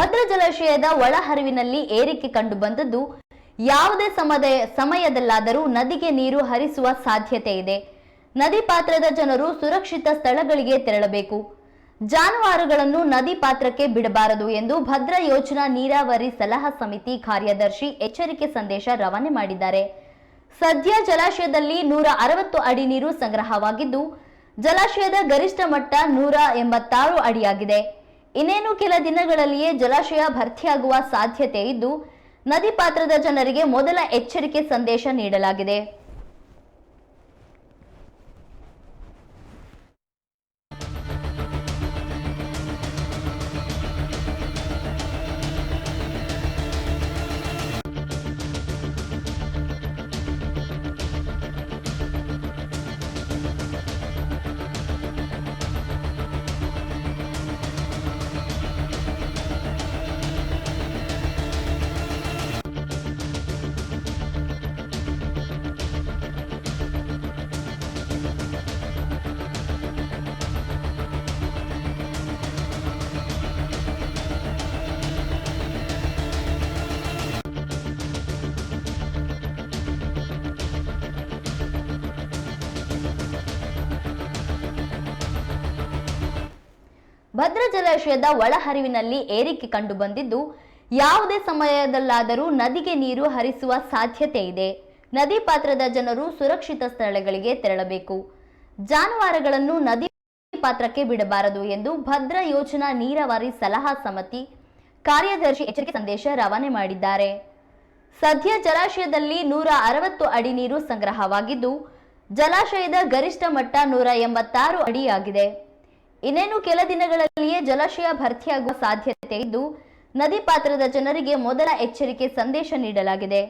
ಭದ್ರಾ ಜಲಾಶಯದ ಒಳಹರಿವಿನಲ್ಲಿ ಏರಿಕೆ ಕಂಡುಬಂದದ್ದು ಯಾವುದೇ ಸಮಯದಲ್ಲಾದರೂ ನದಿಗೆ ನೀರು ಹರಿಸುವ ಸಾಧ್ಯತೆ ಇದೆ. ನದಿ ಪಾತ್ರದ ಜನರು ಸುರಕ್ಷಿತ ಸ್ಥಳಗಳಿಗೆ ತೆರಳಬೇಕು. ಜಾನುವಾರುಗಳನ್ನು ನದಿ ಪಾತ್ರಕ್ಕೆ ಬಿಡಬಾರದು ಎಂದು ಭದ್ರಾ ಯೋಜನಾ ನೀರಾವರಿ ಸಲಹಾ ಸಮಿತಿ ಕಾರ್ಯದರ್ಶಿ ಎಚ್ಚರಿಕೆ ಸಂದೇಶ ರವಾನೆ ಮಾಡಿದ್ದಾರೆ. ಸದ್ಯ ಜಲಾಶಯದಲ್ಲಿ 160 ಅಡಿ ನೀರು ಸಂಗ್ರಹವಾಗಿದ್ದು, ಜಲಾಶಯದ ಗರಿಷ್ಠ ಮಟ್ಟ 186 ಅಡಿಯಾಗಿದೆ. ಇನ್ನೇನು ಕೆಲ ದಿನಗಳಲ್ಲಿಯೇ ಜಲಾಶಯ ಭರ್ತಿಯಾಗುವ ಸಾಧ್ಯತೆ ಇದ್ದು, ನದಿ ಪಾತ್ರದ ಜನರಿಗೆ ಮೊದಲ ಎಚ್ಚರಿಕೆ ಸಂದೇಶ ನೀಡಲಾಗಿದೆ. ಭದ್ರಾ ಜಲಾಶಯದ ಒಳಹರಿವಿನಲ್ಲಿ ಏರಿಕೆ ಕಂಡುಬಂದಿದ್ದು, ಯಾವುದೇ ಸಮಯದಲ್ಲಾದರೂ ನದಿಗೆ ನೀರು ಹರಿಸುವ ಸಾಧ್ಯತೆ ಇದೆ. ನದಿ ಪಾತ್ರದ ಜನರು ಸುರಕ್ಷಿತ ಸ್ಥಳಗಳಿಗೆ ತೆರಳಬೇಕು. ಜಾನುವಾರುಗಳನ್ನು ನದಿ ಪಾತ್ರಕ್ಕೆ ಬಿಡಬಾರದು ಎಂದು ಭದ್ರಾ ಯೋಜನಾ ನೀರಾವರಿ ಸಲಹಾ ಸಮಿತಿ ಕಾರ್ಯದರ್ಶಿ ಎಚ್ಚರಿಕೆ ಸಂದೇಶ ರವಾನೆ ಮಾಡಿದ್ದಾರೆ. ಸದ್ಯ ಜಲಾಶಯದಲ್ಲಿ 160 ಅಡಿ ನೀರು ಸಂಗ್ರಹವಾಗಿದ್ದು, ಜಲಾಶಯದ ಗರಿಷ್ಠ ಮಟ್ಟ 186 ಅಡಿಯಾಗಿದೆ. ಇನ್ನೇನು ಕೆಲ ದಿನಗಳಲ್ಲಿಯೇ ಜಲಾಶಯ ಭರ್ತಿಯಾಗುವ ಸಾಧ್ಯತೆ ಇದ್ದು, ನದಿ ಪಾತ್ರದ ಜನರಿಗೆ ಮೊದಲ ಎಚ್ಚರಿಕೆ ಸಂದೇಶ ನೀಡಲಾಗಿದೆ.